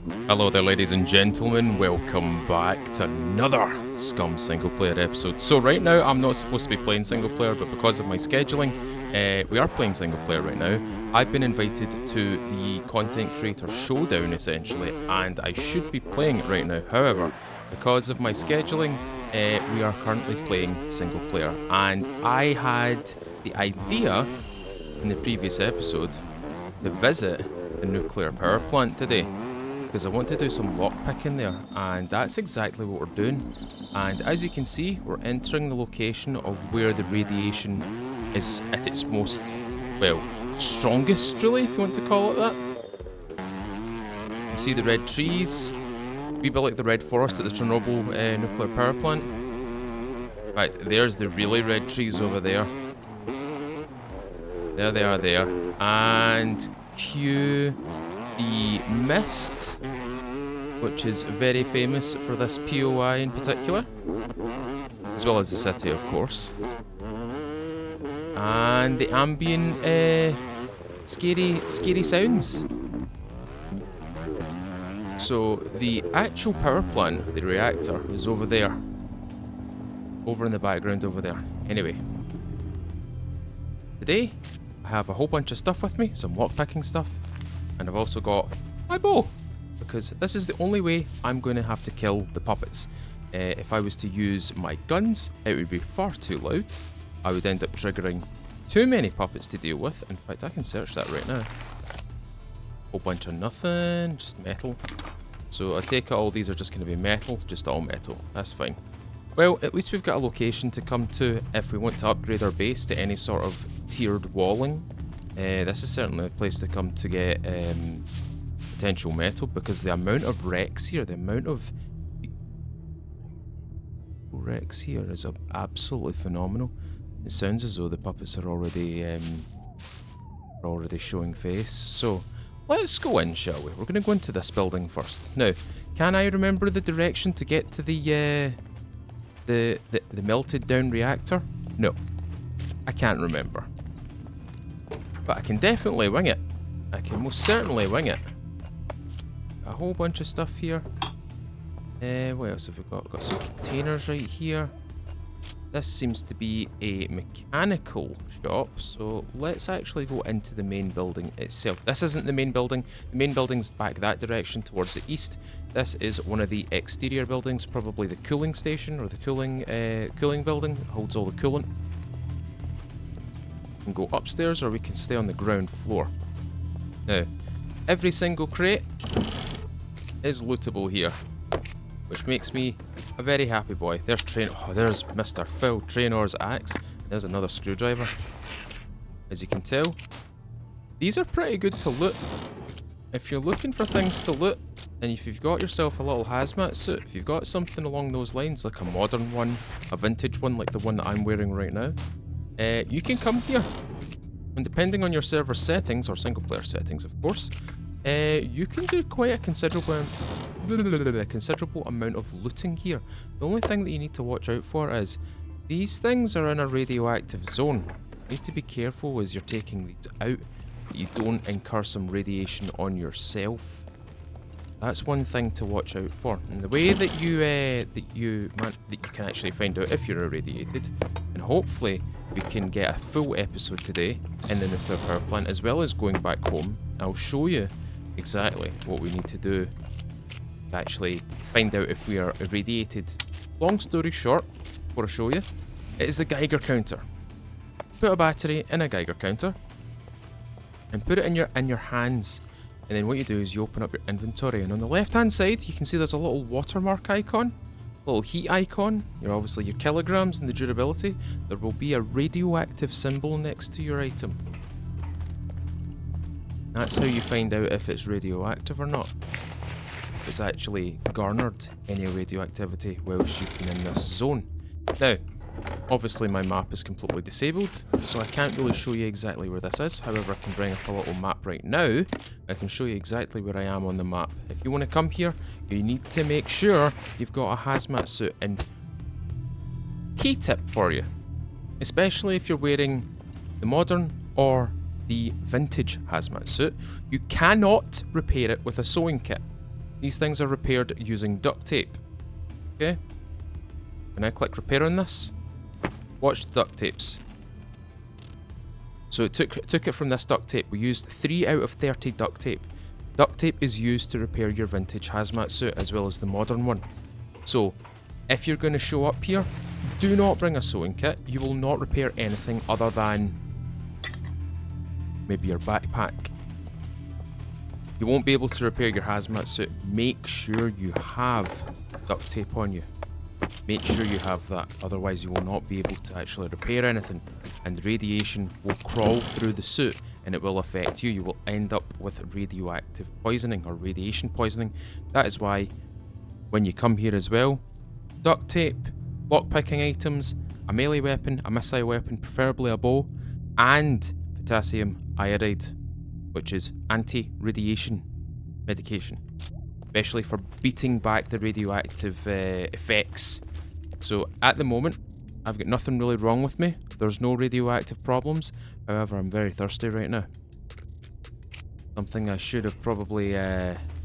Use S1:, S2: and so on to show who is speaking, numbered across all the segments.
S1: Hello there, ladies and gentlemen. Welcome back to another Scum single player episode. So right now, I'm not supposed to be playing single player, but because of my scheduling, we are playing single player right now. I've been invited to the Content Creator Showdown, essentially, and I should be playing it right now. However, because of my scheduling, we are currently playing single player. And I had the idea in the previous episode to visit the nuclear power plant today, because I want to do some lockpicking there, and that's exactly what we're doing. And as you can see, we're entering the location of where the radiation is at its most, well, strongest, really, if you want to call it that. You can see the red trees, a wee bit like the red forest at the Chernobyl nuclear power plant. Right, there's the really red trees over there. There they are there. And cue the mist, which is very famous for this POI in particular, as well as the city, of course. And the ambient scary sounds. So the actual power plant, the reactor, is over there. Over in the background over there. Anyway. Today, I have a whole bunch of stuff with me, some lockpicking stuff. And I've also got my bow, because this is the only way I'm going to have to kill the puppets. If I was to use my guns, it would be far too loud. I would end up triggering too many puppets to deal with. In fact, I can search that right now. Whole bunch of nothing, just metal. So I take it all these are just going to be metal, just all metal. That's fine. Well, at least we've got a location to come to if we want to upgrade our base to any sort of tiered walling. This is certainly a place to come to get potential metal, because the amount of wrecks here, the amount of wrecks here is absolutely phenomenal. It sounds as though the puppets are already showing face. So let's go in, shall we? We're going to go into this building first. Now, can I remember the direction to get to the melted down reactor? No, I can't remember. But I can definitely wing it. I can most certainly wing it. A whole bunch of stuff here. What else have we got? Got some containers right here. This seems to be a mechanical shop, so let's actually go into the main building itself. This isn't the main building. The main building's back that direction towards the east. This is one of the exterior buildings, probably the cooling station or the cooling building that holds all the coolant. We can go upstairs or we can stay on the ground floor. Now, every single crate is lootable here, which makes me a very happy boy. There's there's Mr. Phil Trainor's axe. There's another screwdriver. As you can tell, these are pretty good to loot. If you're looking for things to loot, and if you've got yourself a little hazmat suit, if you've got something along those lines, like a modern one, a vintage one like the one that I'm wearing right now, you can come here. And depending on your server settings, or single player settings of course, you can do quite a considerable amount of looting here. The only thing that you need to watch out for is these things are in a radioactive zone. You need to be careful as you're taking these out that you don't incur some radiation on yourself. That's one thing to watch out for. And the way that you can actually find out if you're irradiated, and hopefully we can get a full episode today in the nuclear power plant, as well as going back home. I'll show you exactly what we need to do to actually find out if we are irradiated. Long story short, before I show you, it is the Geiger counter. Put a battery in a Geiger counter and put it in your hands. And then what you do is you open up your inventory, and on the left hand side you can see there's a little watermark icon, a little heat icon, obviously your kilograms and the durability. There will be a radioactive symbol next to your item. That's how you find out if it's radioactive or not. If it's actually garnered any radioactivity whilst you've been in this zone. Now, obviously my map is completely disabled, so I can't really show you exactly where this is. However, I can bring up a little map right now. I can show you exactly where I am on the map. If you want to come here, you need to make sure you've got a hazmat suit. And key tip for you, especially if you're wearing the modern or the vintage hazmat suit, you cannot repair it with a sewing kit. These things are repaired using duct tape. Okay? When I click repair on this, watch the duct tapes. So it took it from this duct tape. We used 3 out of 30 duct tape. Duct tape is used to repair your vintage hazmat suit as well as the modern one. So, if you're going to show up here, do not bring a sewing kit. You will not repair anything other than maybe your backpack. You won't be able to repair your hazmat suit. Make sure you have duct tape on you. Make sure you have that, otherwise you will not be able to actually repair anything, and radiation will crawl through the suit and it will affect you. You will end up with radioactive poisoning or radiation poisoning. That is why when you come here as well, duct tape, lockpicking items, a melee weapon, a missile weapon, preferably a bow, and potassium iodide, which is anti-radiation medication, especially for beating back the radioactive effects. So at the moment, I've got nothing really wrong with me. There's no radioactive problems. However, I'm very thirsty right now. Something I should have probably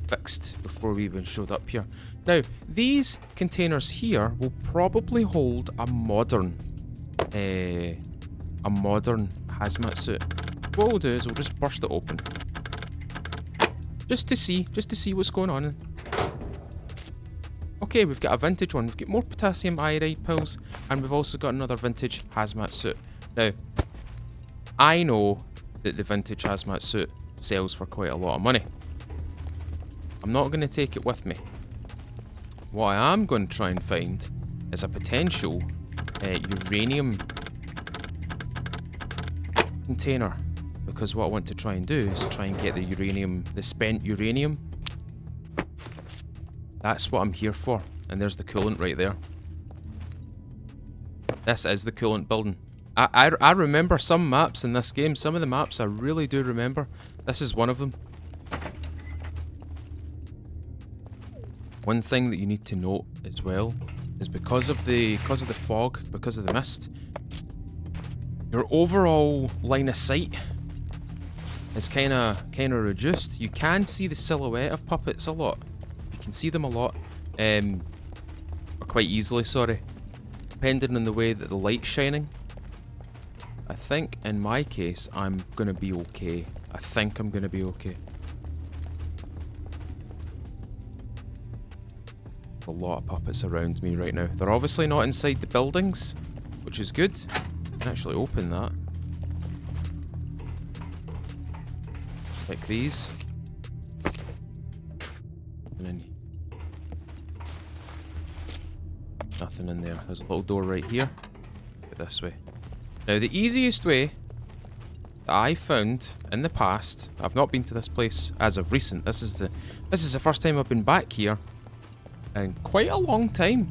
S1: fixed before we even showed up here. Now, these containers here will probably hold a modern hazmat suit. What we'll do is we'll just burst it open, just to see what's going on. Okay, we've got a vintage one. We've got more potassium iodide pills, and we've also got another vintage hazmat suit. Now, I know that the vintage hazmat suit sells for quite a lot of money. I'm not going to take it with me. What I am going to try and find is a potential uranium container, because what I want to try and do is try and get the uranium, the spent uranium. That's what I'm here for. And there's the coolant right there. This is the coolant building. I remember some maps in this game. Some of the maps I really do remember. This is one of them. One thing that you need to note as well is because of the fog, because of the mist, your overall line of sight is kind of reduced. You can see the silhouette of puppets a lot. You can see them a lot, or quite easily, sorry, depending on the way that the light's shining. I think in my case I'm gonna be okay. I think I'm gonna be okay. A lot of puppets around me right now. They're obviously not inside the buildings, which is good. I can actually open that. Like these. And then nothing in there. There's a little door right here. Get this way. Now the easiest way that I found in the past, I've not been to this place as of recent. This is the first time I've been back here in quite a long time.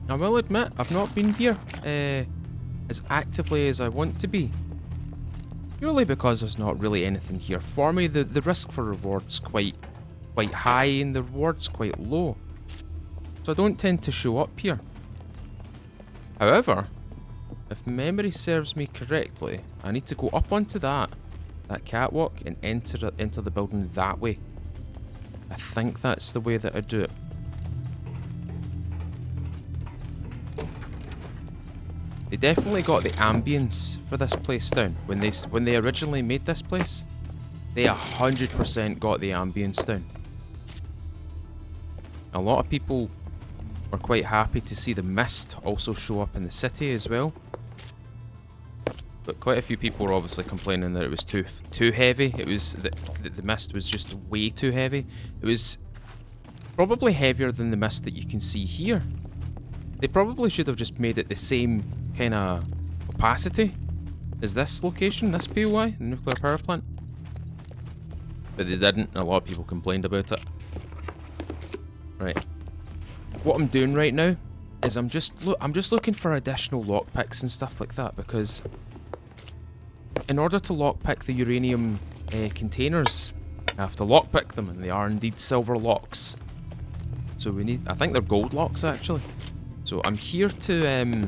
S1: I will admit, I've not been here as actively as I want to be. Purely because there's not really anything here for me. The risk for reward's quite high and the reward's quite low. So I don't tend to show up here. However, if memory serves me correctly, I need to go up onto that catwalk and enter the building that way. I think that's the way that I do it. They definitely got the ambience for this place down. When they originally made this place, they 100% got the ambience down. A lot of people were quite happy to see the mist also show up in the city as well. But quite a few people were obviously complaining that it was too heavy. It was the mist was just way too heavy. It was probably heavier than the mist that you can see here. They probably should have just made it the same kind of opacity as this location, this POI, the nuclear power plant. But they didn't. A lot of people complained about it. Right. What I'm doing right now is I'm just looking for additional lockpicks and stuff like that, because in order to lockpick the uranium containers, I have to lockpick them, and they are indeed silver locks. So we need, I think they're gold locks actually. So I'm here to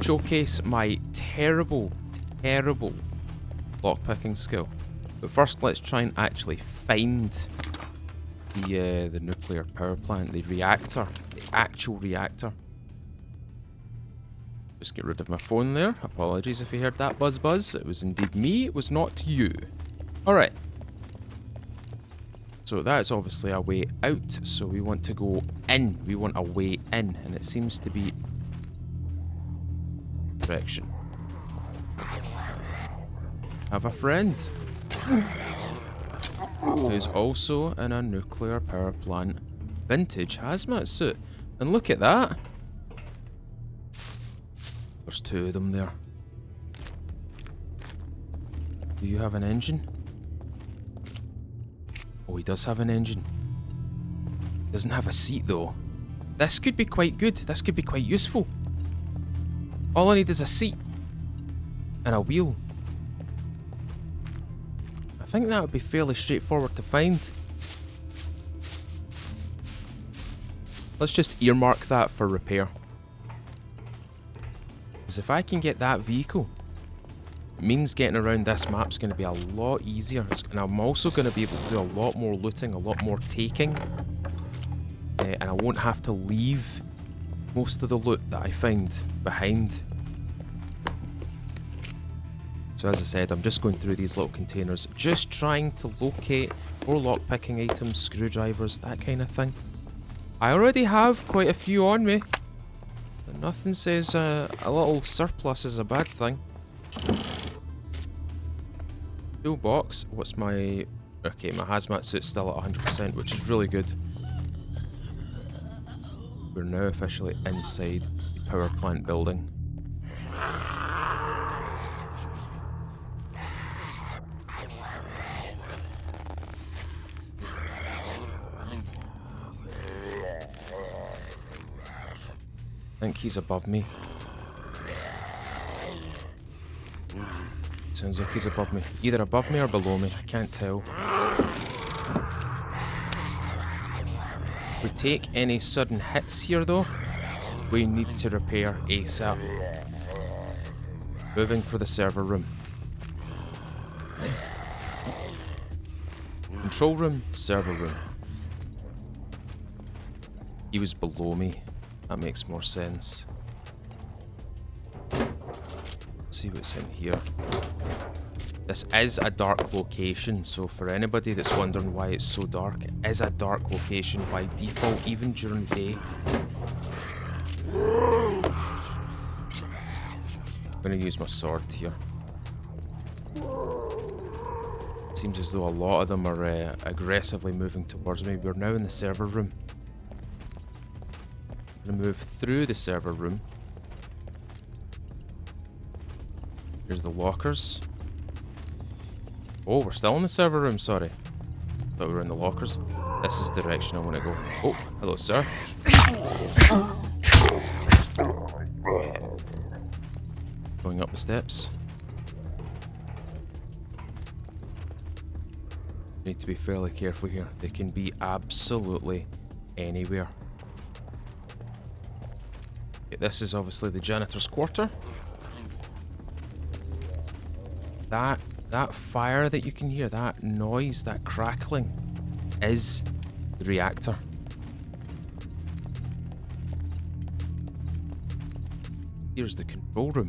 S1: showcase my terrible lockpicking skill. But first let's try and actually find the nuclear power plant, the reactor, the actual reactor. Just get rid of my phone there. Apologies if you heard that buzz. It was indeed me, it was not you. Alright. So that's obviously a way out, so we want to go in. We want a way in, and it seems to be direction. Have a friend who's also in a nuclear power plant vintage hazmat suit. And look at that. There's two of them there. Do you have an engine? Oh, he does have an engine. Doesn't have a seat though. This could be quite good. This could be quite useful. All I need is a seat and a wheel. I think that would be fairly straightforward to find. Let's just earmark that for repair. Because if I can get that vehicle, it means getting around this map's going to be a lot easier. And I'm also going to be able to do a lot more looting, a lot more taking. And I won't have to leave most of the loot that I find behind. So as I said, I'm just going through these little containers, just trying to locate more lockpicking items, screwdrivers, that kind of thing. I already have quite a few on me. But nothing says a little surplus is a bad thing. Toolbox, what's my... Okay, my hazmat suit's still at 100%, which is really good. We're now officially inside the power plant building. I think he's above me. Sounds like he's above me. Either above me or below me, I can't tell. If we take any sudden hits here though, we need to repair ASAP. Moving for the server room. Control room, server room. He was below me. That makes more sense. Let's see what's in here. This is a dark location, so for anybody that's wondering why it's so dark, it is a dark location by default, even during the day. I'm going to use my sword here. It seems as though a lot of them are aggressively moving towards me. We're now in the server room. I'm going to move through the server room. Here's the lockers. Oh, we're still in the server room, sorry. Thought we were in the lockers. This is the direction I want to go. Oh, hello, sir. Going up the steps. Need to be fairly careful here. They can be absolutely anywhere. Okay, this is obviously the janitor's quarter. That fire that you can hear, that noise, that crackling, is the reactor. Here's the control room.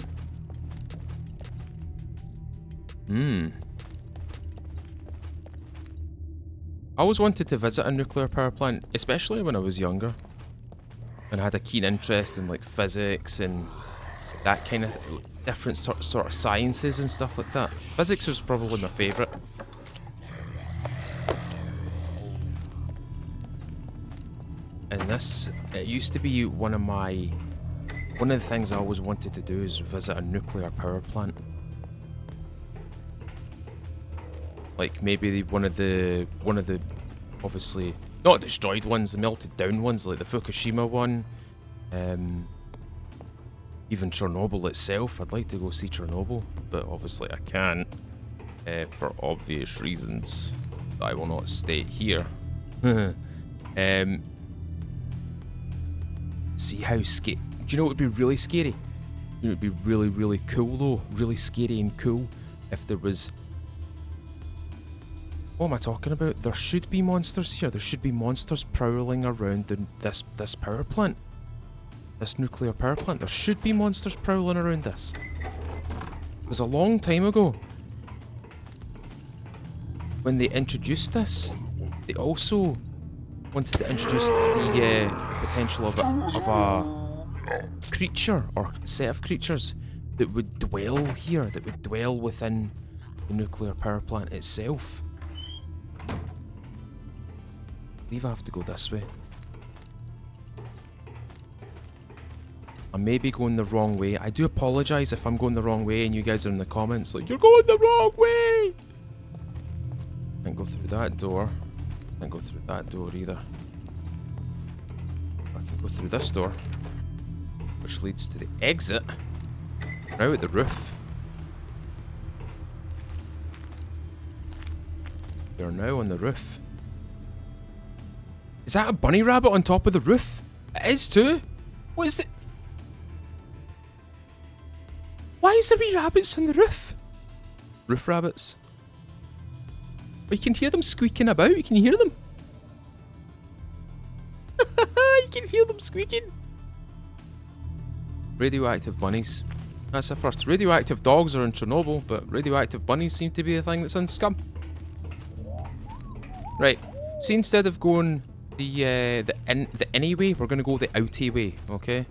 S1: I always wanted to visit a nuclear power plant, especially when I was younger, and had a keen interest in like physics and that kind of different sort of sciences and stuff like that. Physics was probably my favourite. And this, it used to be one of the things I always wanted to do is visit a nuclear power plant. Like maybe one of the obviously not destroyed ones, the melted down ones, like the Fukushima one. Even Chernobyl itself. I'd like to go see Chernobyl, but obviously I can't for obvious reasons. I will not state here. See how scary. Do you know what would be really scary? It would be really, really cool though. Really scary and cool if there was What am I talking about? There should be monsters here. There should be monsters prowling around this power plant. This nuclear power plant. There should be monsters prowling around this. It was a long time ago. When they introduced this, they also wanted to introduce the potential of a creature or set of creatures that would dwell here, that would dwell within the nuclear power plant itself. I believe I have to go this way. I may be going the wrong way. I do apologise if I'm going the wrong way and you guys are in the comments like, you're going the wrong way! Can't go through that door. Can't go through that door either. I can go through this door, which leads to the exit. Now at the roof. We are now on the roof. Is that a bunny rabbit on top of the roof? It is too. What is the... Why is there wee rabbits on the roof? Roof rabbits. But you can hear them squeaking about. You can hear them. You can hear them squeaking. Radioactive bunnies. That's the first. Radioactive dogs are in Chernobyl, but radioactive bunnies seem to be a thing that's in Scum. Right. See, instead of going the inny way, we're gonna go the outy way. Okay.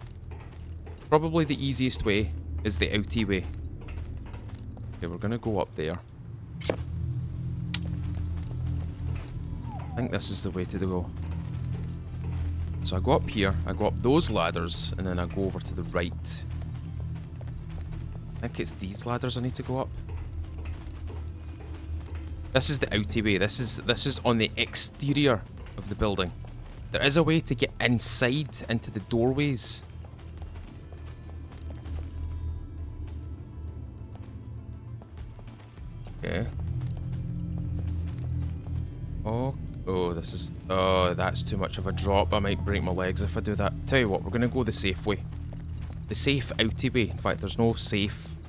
S1: Probably the easiest way is the outy way. Okay, we're gonna go up there. I think this is the way to go. So I go up here, I go up those ladders, and then I go over to the right. I think it's these ladders I need to go up. This is the outy way. This is on the exterior of the building. There is a way to get inside into the doorways. Okay. Oh, this is... Oh, that's too much of a drop. I might break my legs if I do that. Tell you what, we're going to go the safe way. The safe outy way. In fact, there's no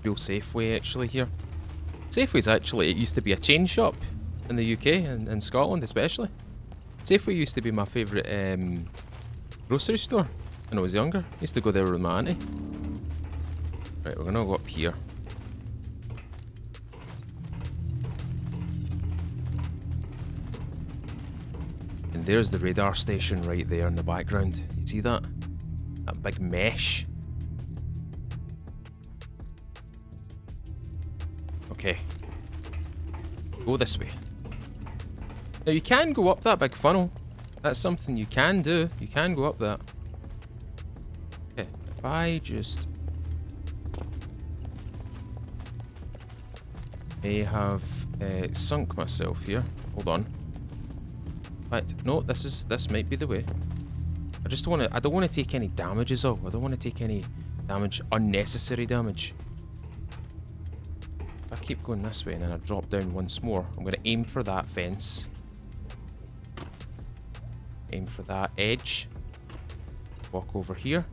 S1: real safe way actually here. Safeway's actually, it used to be a chain shop in the UK and in Scotland especially. Safeway used to be my favourite grocery store when I was younger. I used to go there with my auntie. Right, we're going to go up here. And there's the radar station right there in the background. You see that? That big mesh. Okay. Go this way. Now you can go up that big funnel. That's something you can do. You can go up that. Okay, if I just... may have sunk myself here. Hold on. Right, no, this might be the way. I don't want to take any damages though. I don't want to take any damage, unnecessary damage. If I keep going this way and then I drop down once more, I'm going to aim for that fence. Aim for that edge. Walk over here.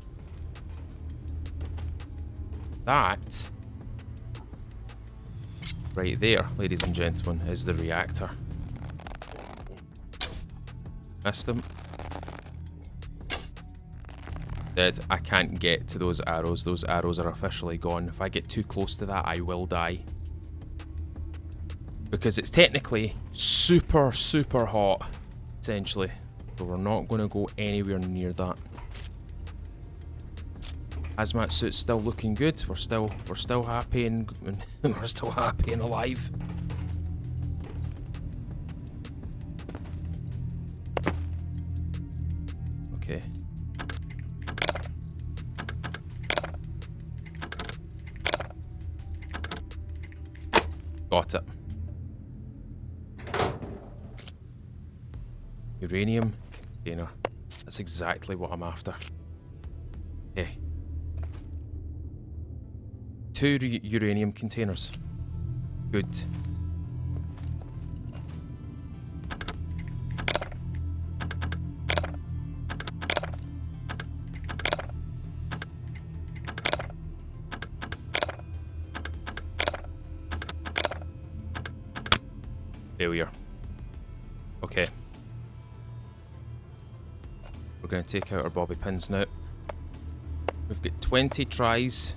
S1: That right there, ladies and gentlemen, is the reactor. Missed them. Dead. I can't get to those arrows. Those arrows are officially gone. If I get too close to that, I will die. Because it's technically super, super hot, essentially. So we're not going to go anywhere near that. Hazmat suit's still looking good. We're still happy and we're still happy and alive. Okay. Got it. Uranium container. That's exactly what I'm after. Okay. 2 uranium containers. Good. Failure. Okay. We're going to take out our bobby pins now. We've got 20 tries.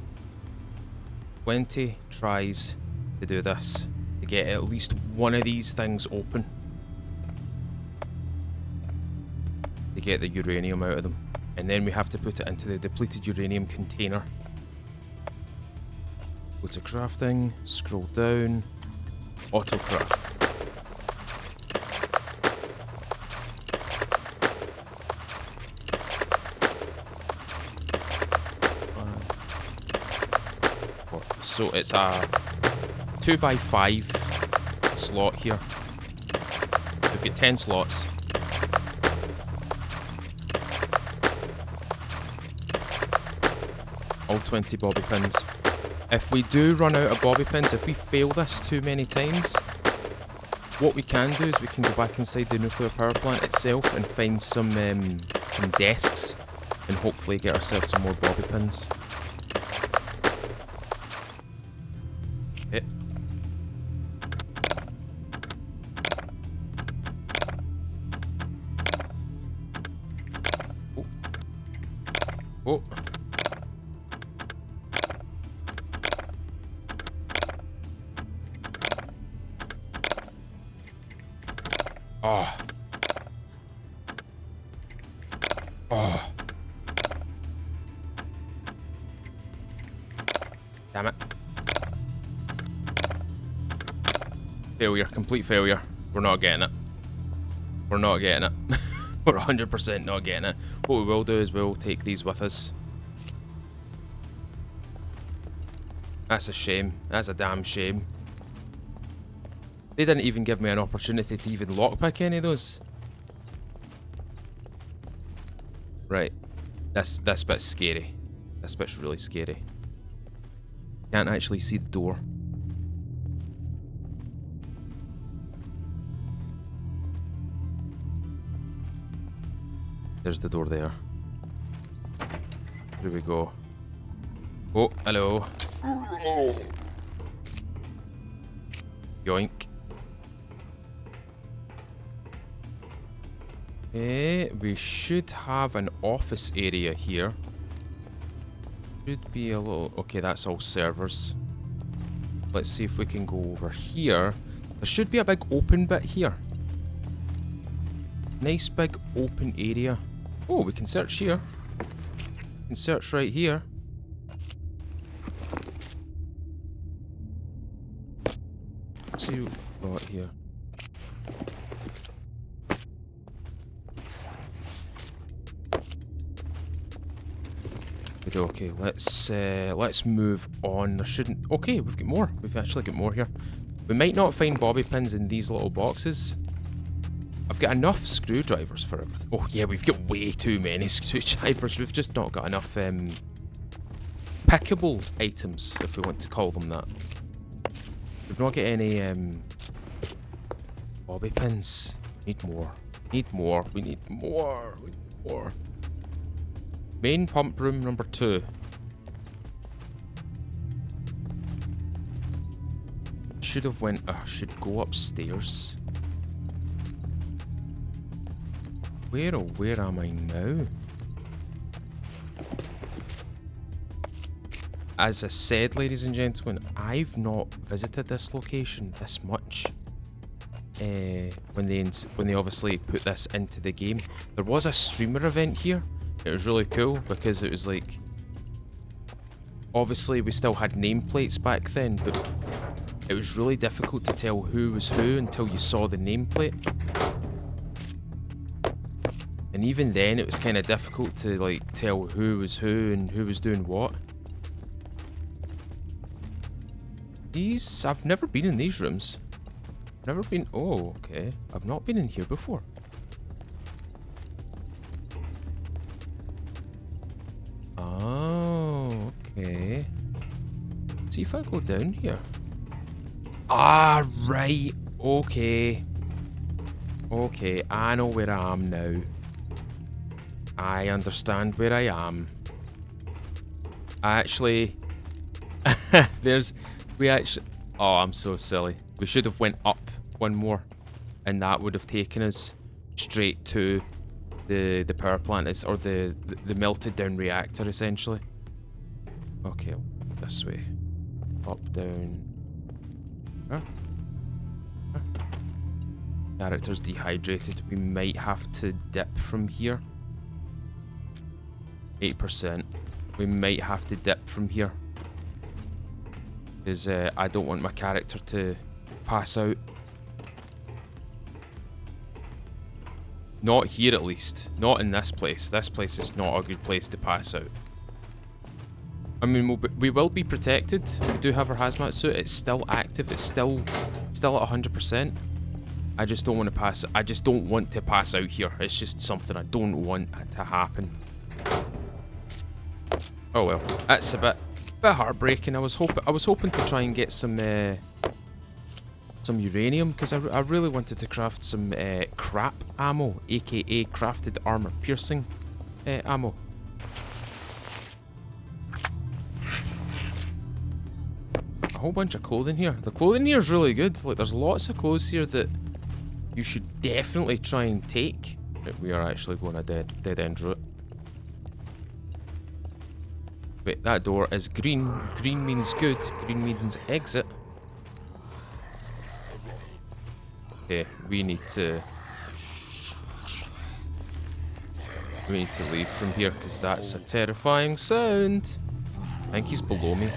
S1: 20 tries to do this. To get at least one of these things open. To get the uranium out of them. And then we have to put it into the depleted uranium container. Go to crafting, scroll down, auto craft. So it's a 2x5 slot here. We've got 10 slots. All 20 bobby pins. If we do run out of bobby pins, if we fail this too many times, what we can do is we can go back inside the nuclear power plant itself and find some desks and hopefully get ourselves some more bobby pins. Okay. Oh. Oh. Oh. Oh. Damn it. Failure. Complete failure. We're not getting it. We're not getting it. We're 100% not getting it. What we will do is we'll take these with us. That's a shame. That's a damn shame. They didn't even give me an opportunity to even lockpick any of those. Right. This bit's scary. This bit's really scary. Can't actually see the door. There's the door there. Here we go. Oh, hello. Yoink. We should have an office area here. Should be a little... Okay, that's all servers. Let's see if we can go over here. There should be a big open bit here. Nice big open area. Oh, we can search here. We can search right here. Let's see what we've got here. Okay, let's move on. There shouldn't... Okay, we've got more. We've actually got more here. We might not find bobby pins in these little boxes. I've got enough screwdrivers for everything. Oh yeah, we've got way too many screwdrivers. We've just not got enough pickable items, if we want to call them that. We've not got any bobby pins. Need more. Need more. We need more. We need more. Main pump room number 2. Should have went... should go upstairs. Where am I now? As I said, ladies and gentlemen, I've not visited this location this much. When they obviously put this into the game. There was a streamer event here. It was really cool because it was like... Obviously we still had nameplates back then, but it was really difficult to tell who was who until you saw the nameplate. And even then it was kind of difficult to like tell who was who and who was doing what. These... I've never been in these rooms. Never been... Oh, okay. I've not been in here before. Oh, okay. See if I go down here. Ah, right. Okay. Okay, I know where I am now. I understand where I am. Actually... we actually... Oh, I'm so silly. We should have went up one more. and that would have taken us straight to the power plant, or the melted down reactor essentially. Okay, this way. Up, down. Huh? Huh? Character's dehydrated. We might have to dip from here. 8%. We might have to dip from here. Because I don't want my character to pass out. Not here at least. Not in this place. This place is not a good place to pass out. I mean, we will be protected. We do have our hazmat suit. It's still active. It's still at 100%. I just don't want to pass. I just don't want to pass out here. It's just something I don't want to happen. Oh well, that's a bit heartbreaking. I was hoping to try and get some uranium, because I really wanted to craft some crap ammo, aka crafted armor piercing ammo. A whole bunch of clothing here. The clothing here is really good. Like, there's lots of clothes here that you should definitely try and take. Right, we are actually going a dead end route. Wait, that door is green. Green means good. Green means exit. Okay, we need to leave from here, because that's a terrifying sound. I think he's below me.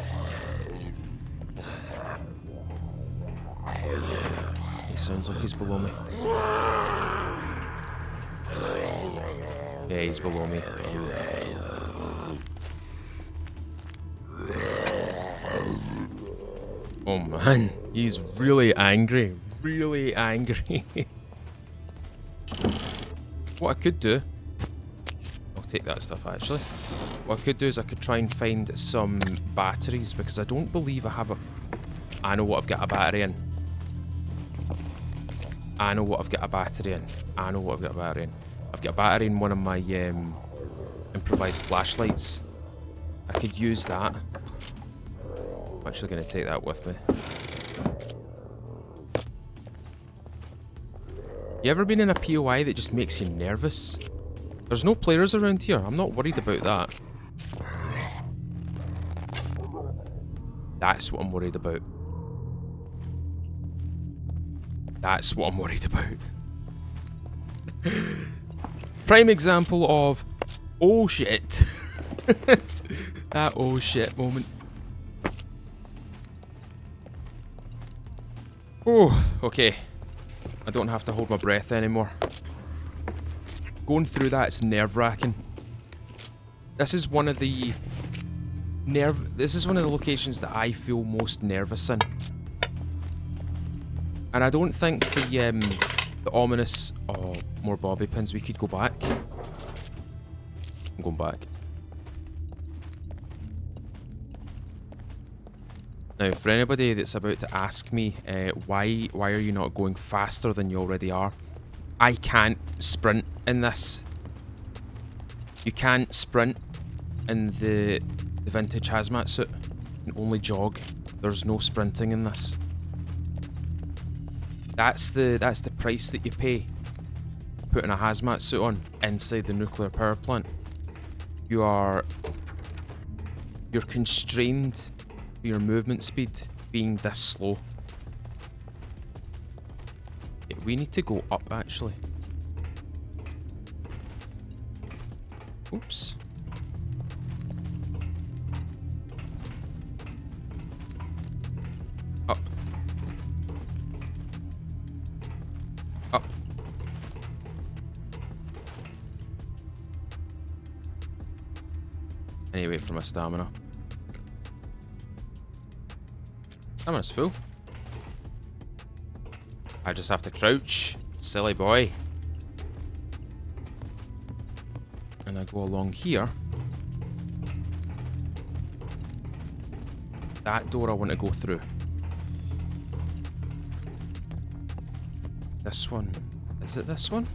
S1: He sounds like he's below me. Yeah, he's below me. Oh man, he's really angry. Really angry. What I could do... I'll take that stuff actually. What I could do is I could try and find some batteries, because I don't believe I have a... I know what I've got a battery in. I know what I've got a battery in. I know what I've got a battery in. I've got a battery in one of my improvised flashlights. I could use that. I'm actually going to take that with me. You ever been in a POI that just makes you nervous? There's no players around here. I'm not worried about that. That's what I'm worried about. That's what I'm worried about. Prime example of oh shit. That oh shit moment. Oh, okay. I don't have to hold my breath anymore. Going through that, it's nerve-wracking. This is one of the locations that I feel most nervous in. And I don't think the ominous... Oh, more bobby pins. We could go back. I'm going back. Now, for anybody that's about to ask me why are you not going faster than you already are, I can't sprint in this. You can't sprint in the vintage hazmat suit. You can only jog. There's no sprinting in this. That's the price that you pay putting a hazmat suit on inside the nuclear power plant. You're constrained. Your movement speed being this slow. Okay, we need to go up actually. Oops. Up. Up. I need to wait for my stamina. Stamina's full. I just have to crouch. Silly boy. And I go along here. That door I want to go through. This one. Is it this one?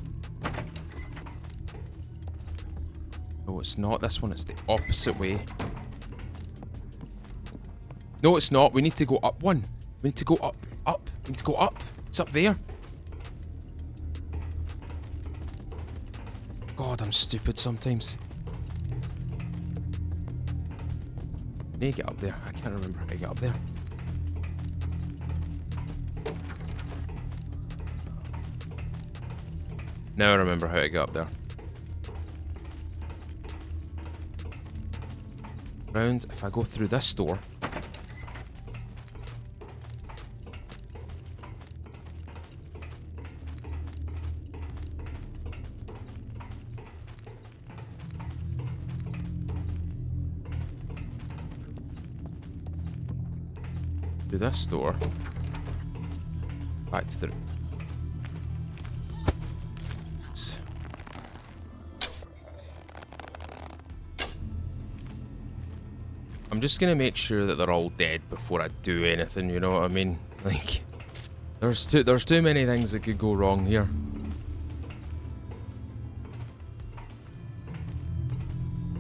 S1: No, it's not this one. It's the opposite way. No, it's not. We need to go up one. We need to go up. Up. We need to go up. It's up there. God, I'm stupid sometimes. I need to get up there. I can't remember how to get up there. Now I remember how to get up there. Round, if I go through this door. Through this door. Back to the... I'm just gonna make sure that they're all dead before I do anything, you know what I mean? Like, there's too many things that could go wrong here.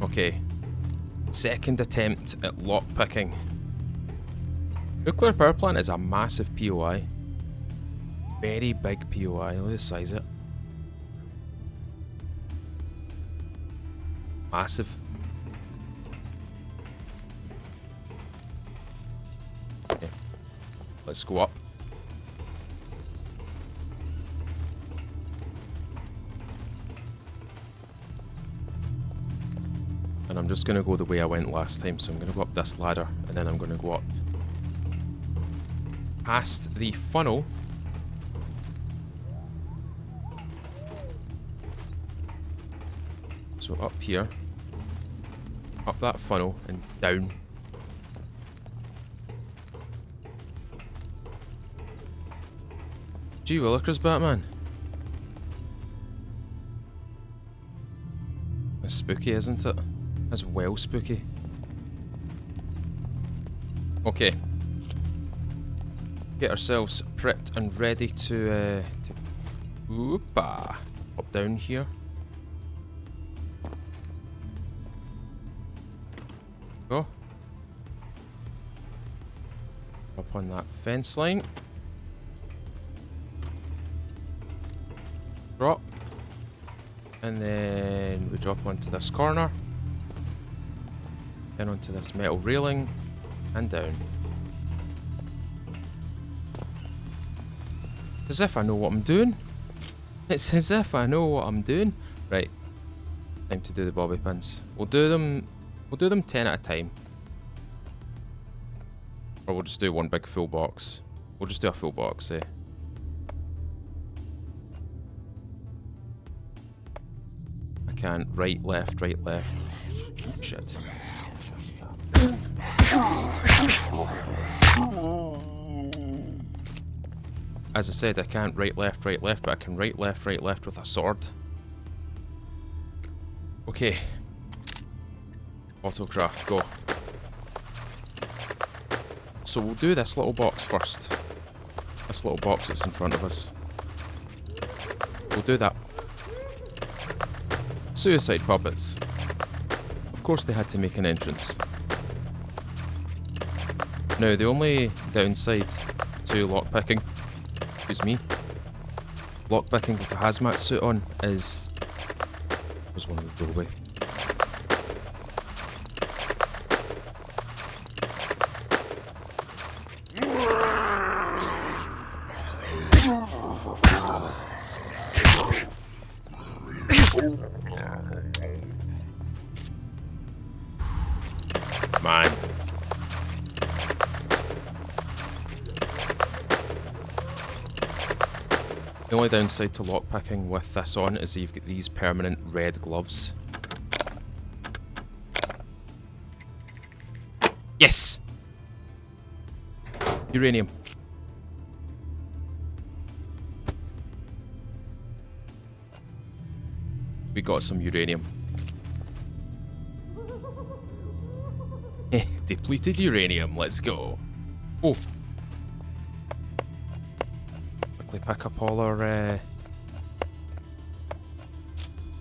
S1: Okay. Second attempt at lockpicking. Nuclear power plant is a massive POI. Very big POI, look at the size of it. Massive. Okay. Let's go up. And I'm just going to go the way I went last time, so I'm going to go up this ladder, and then I'm going to go up past the funnel. So up here, up that funnel, and down. Gee willikers, Batman. That's spooky, isn't it? That's well spooky. Okay. Get ourselves prepped and ready to Oopa. Up down here. Go. Up on that fence line. Drop. And then we drop onto this corner. Then onto this metal railing. And down. As if I know what I'm doing. It's as if I know what I'm doing. Right. Time to do the bobby pins. We'll do them 10 at a time. Or we'll just do one big full box. We'll just do a full box, eh? I can't. Right, left, right, left. Oh, shit. As I said, I can't right, left, but I can right, left with a sword. Okay. Autocraft, go. So we'll do this little box first. This little box that's in front of us. We'll do that. Suicide puppets. Of course they had to make an entrance. Now, the only downside to lockpicking, excuse me, lockpicking with a hazmat suit on is... There's one in the doorway. Man. The only downside to lockpicking with this on is that you've got these permanent red gloves. Yes! Uranium. We got some uranium. Depleted uranium, let's go. Oh. Quickly pick up all our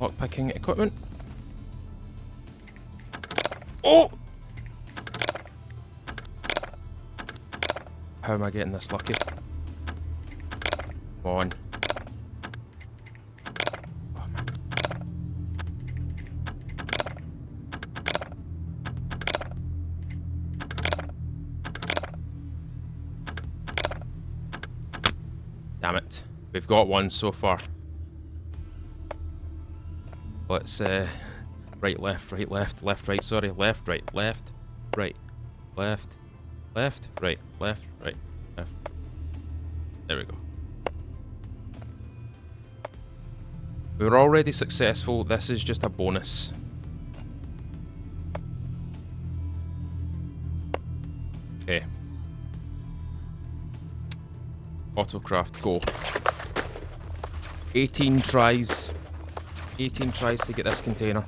S1: lockpicking equipment. Oh! How am I getting this lucky? Come on. Oh, man. Damn it. We've got one so far. Let's, right, left, right, sorry. Left, right, right, left, right, left. There we go. We were already successful. This is just a bonus. Okay. Autocraft, go. 18 tries. 18 tries to get this container.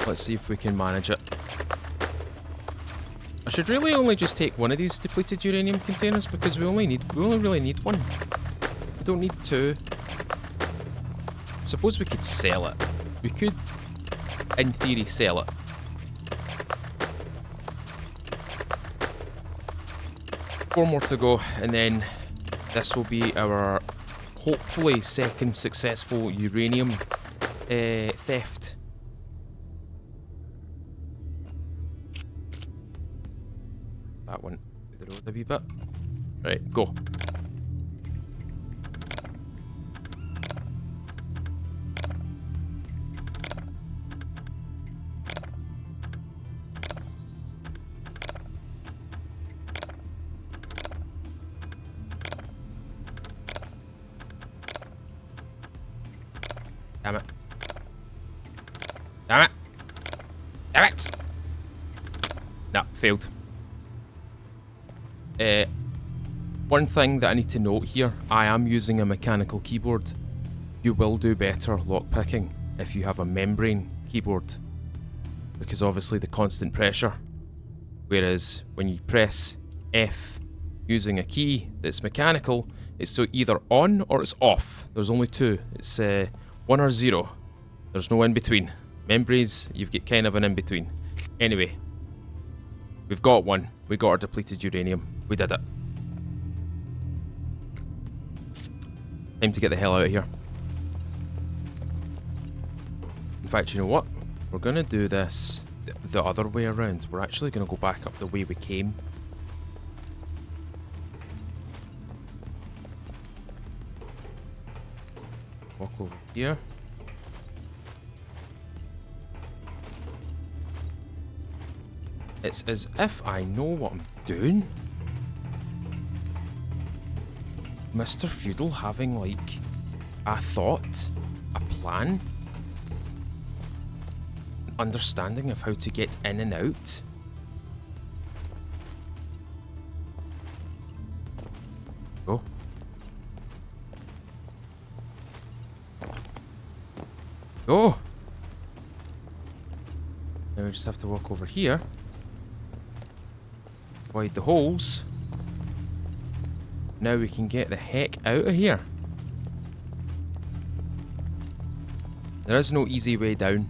S1: Let's see if we can manage it. I should really only just take one of these depleted uranium containers because we only really need one. We don't need two. Suppose we could sell it. We could, in theory, sell it. Four more to go, and then this will be our, hopefully, second successful uranium theft. That one to the road a wee bit. Right, go. Damn it. Damn it. Damn it. Nah, failed. One thing that I need to note here, I am using a mechanical keyboard. You will do better lockpicking if you have a membrane keyboard, because obviously the constant pressure. Whereas when you press F using a key that's mechanical, it's so either on or it's off. There's only two. It's 1 or 0. There's no in between. Membranes, you've got kind of an in between. Anyway, we've got one. We got our depleted uranium. We did it. Time to get the hell out of here. In fact, you know what? We're going to do this the other way around. We're actually going to go back up the way we came. Walk over here. It's as if I know what I'm doing. Mr. Feudal having, like, a thought, a plan, an understanding of how to get in and out. Go. Go! Now we just have to walk over here. Avoid the holes. Now we can get the heck out of here. There is no easy way down,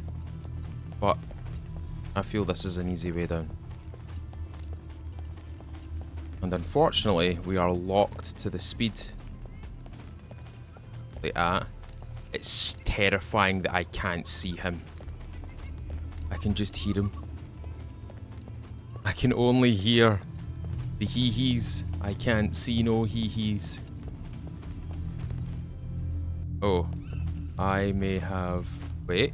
S1: but I feel this is an easy way down. And unfortunately, we are locked to the speed. Like that. It's terrifying that I can't see him. I can just hear him. I can only hear the hee-hees. I can't see no hee-hees. Oh. I may have... Wait.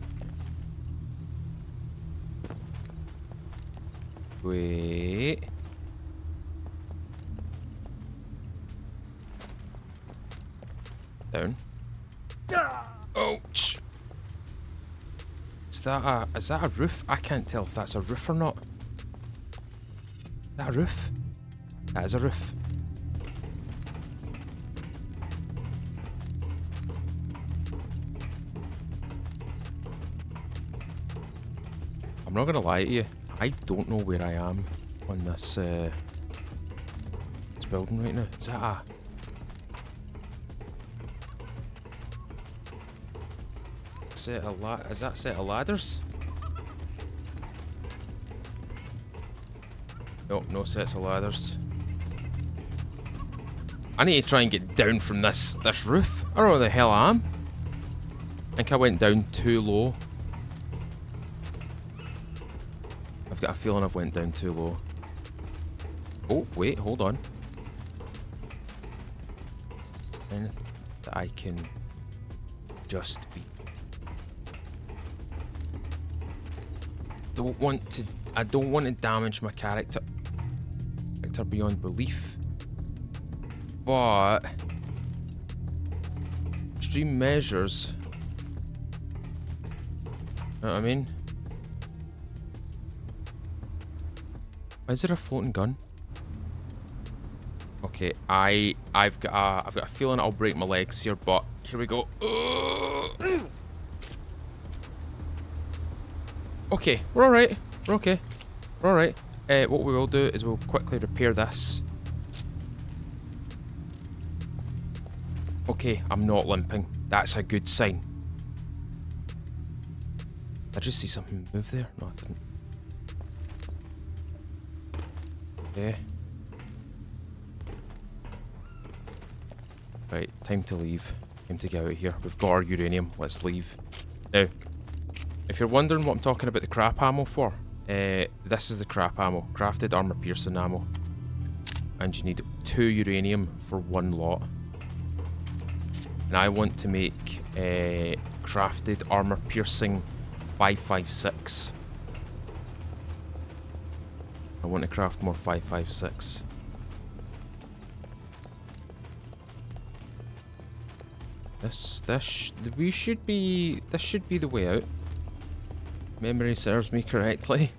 S1: Wait. Down. Ouch. Is that a roof? I can't tell if that's a roof or not. Is that a roof? That is a roof. I'm not gonna lie to you, I don't know where I am on this building right now. Is that a... Is that a set of ladders? Nope, no sets of ladders. I need to try and get down from this roof. I don't know where the hell I am. I think I went down too low. I've got a feeling I've went down too low. Oh, wait, hold on. Anything that I can just be. I don't want to damage my character beyond belief. But extreme measures. Know what I mean? Is there a floating gun? Okay, I've got a feeling I'll break my legs here, but here we go. Okay, we're alright. We're okay. We're alright. What we will do is we'll quickly repair this. Okay, I'm not limping. That's a good sign. Did I just see something move there? No, I didn't. Okay. Right, time to leave. Time to get out of here. We've got our uranium. Let's leave. Now, if you're wondering what I'm talking about the crap ammo for, this is the crap ammo. Crafted armor piercing ammo. And you need 2 uranium for 1 lot. And I want to make crafted armor piercing 556. I want to craft more 556. This should be the way out. Memory serves me correctly.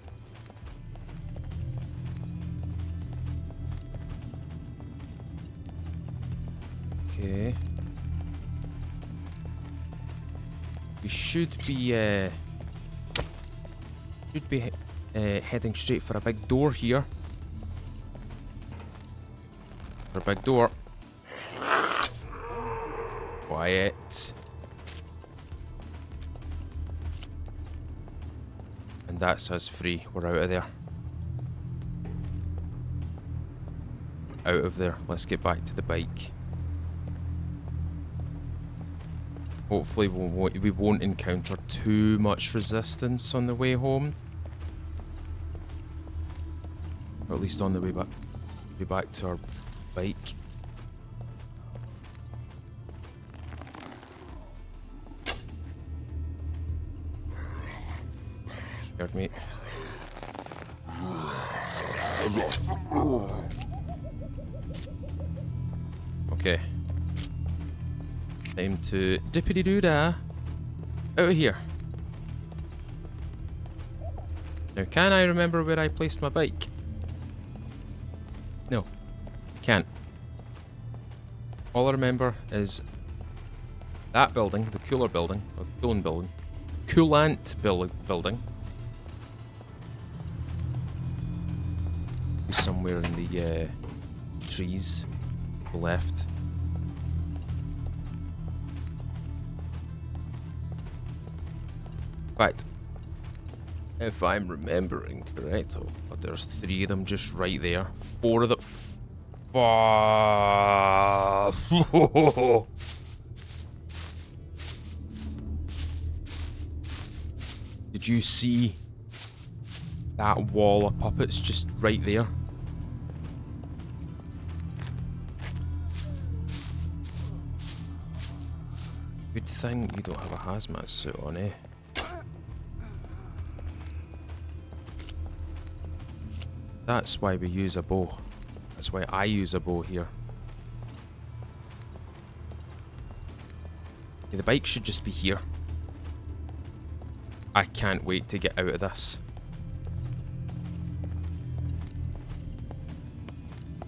S1: Okay. We should be heading straight for a big door here. For a big door. Quiet. And that's us free. We're out of there. Out of there. Let's get back to the bike. Hopefully we won't encounter too much resistance on the way home. Or at least on the way back to our bike. Scared me. Okay. Time to dippity-doo-dah out of here. Now, can I remember where I placed my bike? No, can't. All I remember is that building, the cooler building, or coolant building. Somewhere in the trees to the left. In fact, if I'm remembering correct, but there's 3 of them just right there. 4 of them. Did you see that wall of puppets just right there? Good thing you don't have a hazmat suit on, eh? That's why we use a bow. That's why I use a bow here. Okay, the bike should just be here. I can't wait to get out of this.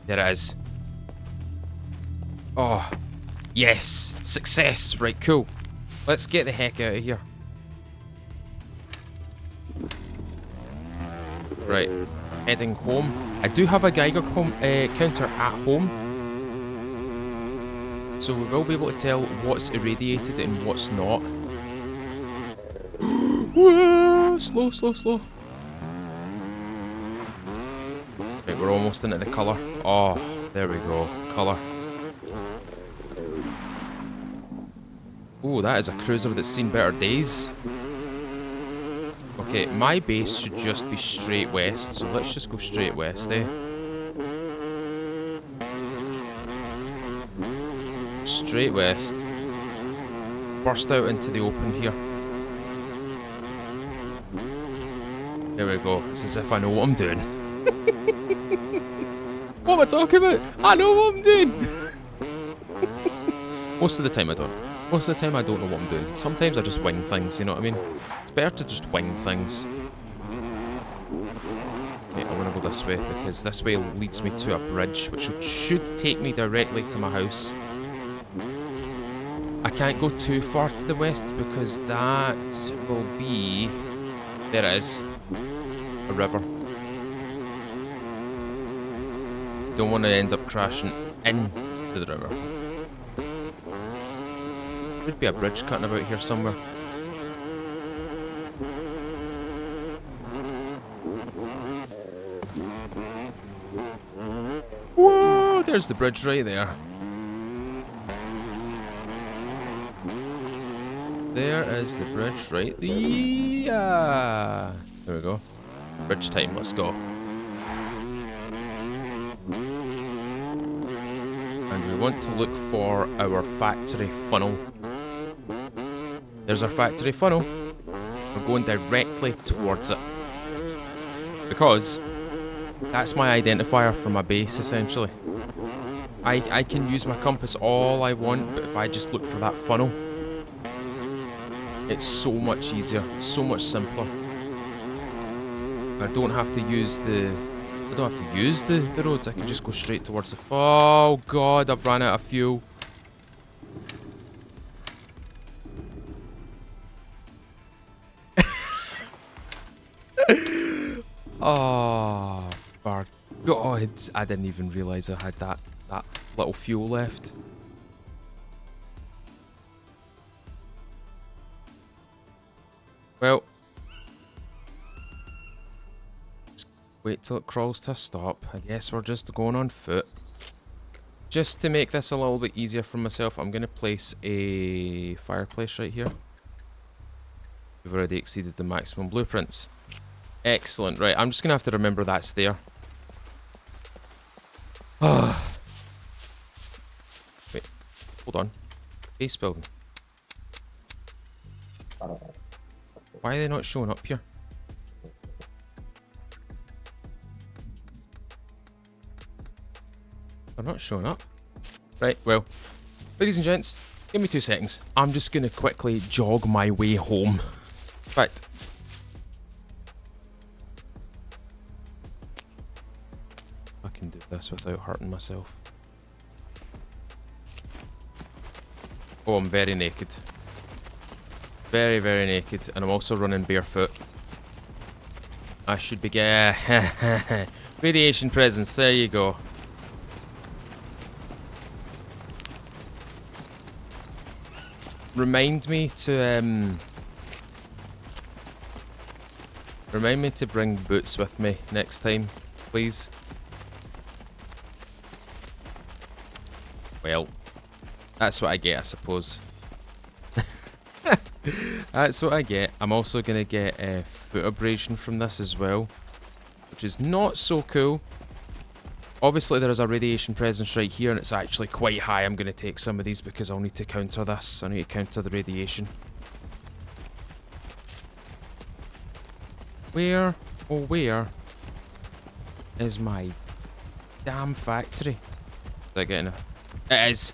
S1: There it is. Oh, yes, success. Right, cool. Let's get the heck out of here. Right, heading home. I do have a Geiger counter at home, so we will be able to tell what's irradiated and what's not. Slow, slow, slow. Right, we're almost into the colour. Oh, there we go. Colour. Oh, that is a cruiser that's seen better days. Okay, my base should just be straight west, so let's just go straight west, eh? straight west. Burst out into the open here. There we go. It's as if I know what I'm doing. What am I talking about? I know what I'm doing! Most of the time I don't. Most of the time I don't know what I'm doing. Sometimes I just wing things, you know what I mean? It's better to just wing things. Okay, I want to go this way because this way leads me to a bridge which should take me directly to my house. I can't go too far to the west because that will be... There it is. A river. Don't want to end up crashing into the river. Should be a bridge cutting about here somewhere. Whoa! There's the bridge right there. There is the bridge right there. Yeah. There we go. Bridge time, let's go. And we want to look for our factory funnel. There's our factory funnel. We're going directly towards it. Because that's my identifier for my base, essentially. I can use my compass all I want, but if I just look for that funnel, it's so much easier, so much simpler. I don't have to use the roads. I can just go straight towards the... Oh god, I've run out of fuel. Oh, for god, I didn't even realise I had that little fuel left. Well, just wait till it crawls to a stop. I guess we're just going on foot. Just to make this a little bit easier for myself, I'm going to place a fireplace right here. We've already exceeded the maximum blueprints. Excellent. Right, I'm just going to have to remember that's there. Wait, hold on. Base building. Why are they not showing up here? They're not showing up. Right, well, ladies and gents, give me 2 seconds. I'm just going to quickly jog my way home. In fact, I can do this without hurting myself. Oh, I'm very naked. Very, very naked, and I'm also running barefoot. I should be radiation presence, there you go. Remind me to bring boots with me next time, please. Well, that's what I get, I suppose. That's what I get. I'm also going to get a foot abrasion from this as well, which is not so cool. Obviously there is a radiation presence right here and it's actually quite high. I'm going to take some of these because I'll need to counter this. I need to counter the radiation. Where, oh where, is my damn factory? Did I get enough? It is!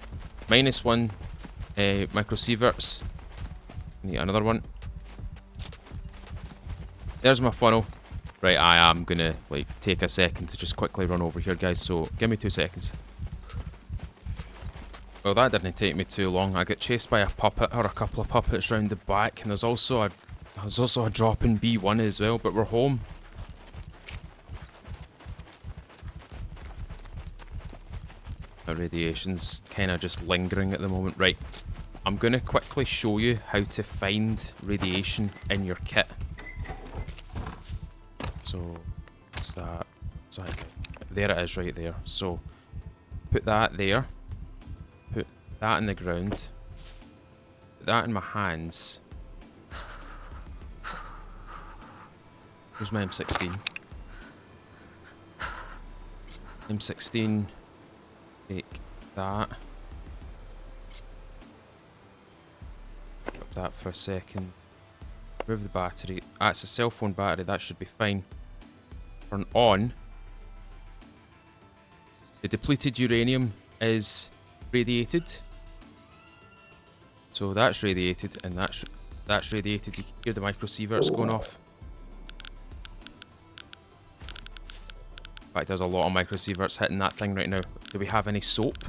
S1: -1 microsieverts. Need another one. There's my funnel. Right, I am gonna like take a second to just quickly run over here, guys, so give me 2 seconds. Well, that didn't take me too long. I get chased by a puppet or a couple of puppets round the back, and there's also a drop in B1 as well, but we're home. The radiation's kind of just lingering at the moment. Right, I'm gonna quickly show you how to find radiation in your kit. So, what's that? There it is right there. So, put that there. Put that in the ground. Put that in my hands. Here's my M16. M16. Take that. that for a second. Remove the battery. Ah, it's a cell phone battery. That should be fine. Turn on. The depleted uranium is radiated. So that's radiated, and that's radiated. You can hear the microsieverts going off. In fact, there's a lot of microsieverts hitting that thing right now. Do we have any soap?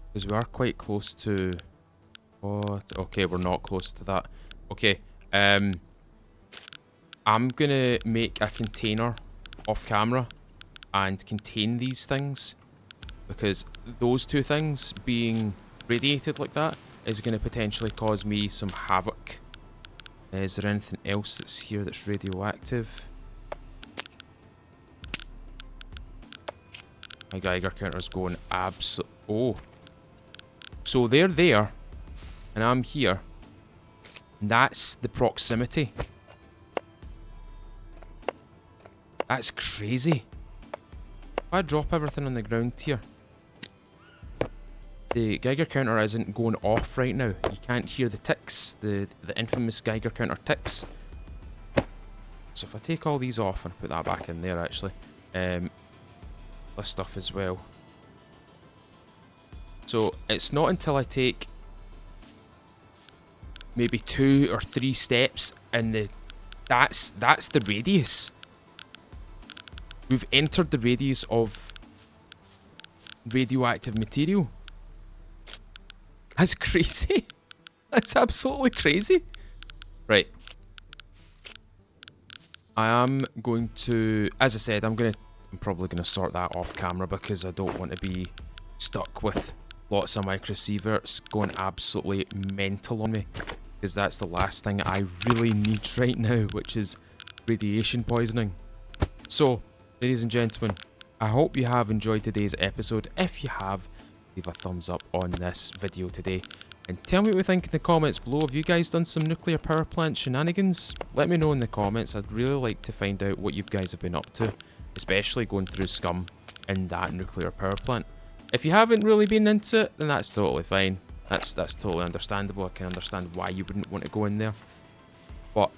S1: Because we are quite close to... What? Okay, we're not close to that. Okay, I'm gonna make a container off camera and contain these things, because those two things being radiated like that is going to potentially cause me some havoc. Is there anything else that's here that's radioactive? My Geiger counter's going oh. So they're there, and I'm here. And that's the proximity. That's crazy. If I drop everything on the ground here, the Geiger counter isn't going off right now. You can't hear the ticks, the infamous Geiger counter ticks. So if I take all these off and put that back in there, actually, this stuff as well. So it's not until I take maybe 2 or 3 steps, and that's the radius. We've entered the radius of radioactive material. That's crazy. That's absolutely crazy. Right. I am going to, as I said, I'm probably going to sort that off camera, because I don't want to be stuck with lots of microsieverts going absolutely mental on me, because that's the last thing I really need right now, which is radiation poisoning. So, ladies and gentlemen, I hope you have enjoyed today's episode. If you have, leave a thumbs up on this video today, and tell me what you think in the comments below. Have you guys done some nuclear power plant shenanigans? Let me know in the comments. I'd really like to find out what you guys have been up to, especially going through Scum in that nuclear power plant. If you haven't really been into it, then that's totally fine. That's totally understandable. I can understand why you wouldn't want to go in there. But,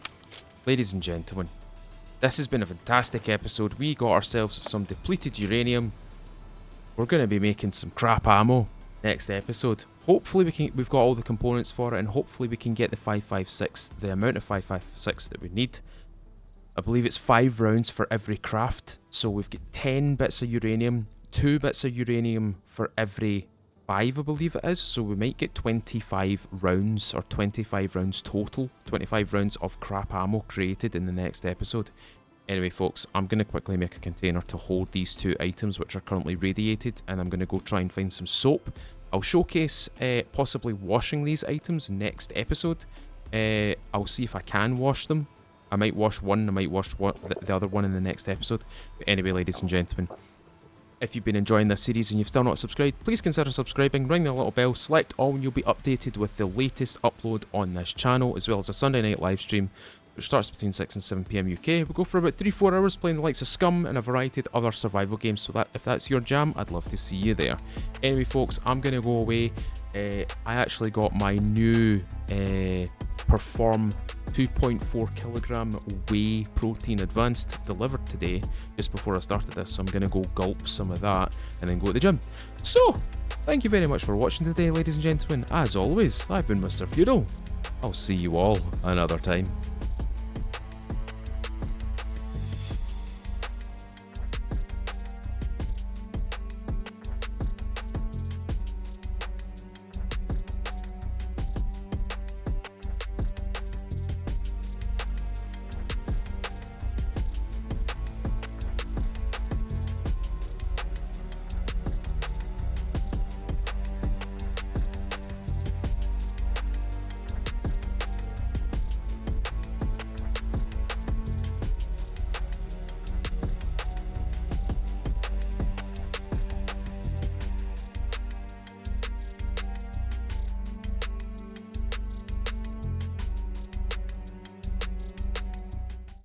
S1: ladies and gentlemen, this has been a fantastic episode. We got ourselves some depleted uranium. We're going to be making some crap ammo next episode. Hopefully we've got all the components for it, and hopefully we can get the 5.56, the amount of 5.56 that we need. I believe it's 5 rounds for every craft, so we've got 10 bits of uranium, 2 bits of uranium for every 5, I believe it is, so we might get 25 rounds, or 25 rounds total, 25 rounds of crap ammo created in the next episode. Anyway folks, I'm going to quickly make a container to hold these 2 items which are currently radiated, and I'm going to go try and find some soap. I'll showcase possibly washing these items next episode. I'll see if I can wash them. I might wash one, I might wash the other one in the next episode. But anyway, ladies and gentlemen, if you've been enjoying this series and you've still not subscribed, please consider subscribing, ring the little bell, select all, and you'll be updated with the latest upload on this channel, as well as a Sunday night live stream, which starts between 6 and 7 PM UK. We'll go for about 3-4 hours playing the likes of Scum and a variety of other survival games, so that if that's your jam, I'd love to see you there. Anyway folks, I'm going to go away. I actually got my new Perform 2.4 kilogram whey protein advanced delivered today, just before I started this, so I'm going to go gulp some of that and then go to the gym. So, thank you very much for watching today, ladies and gentlemen. As always, I've been Mr. Feudal. I'll see you all another time.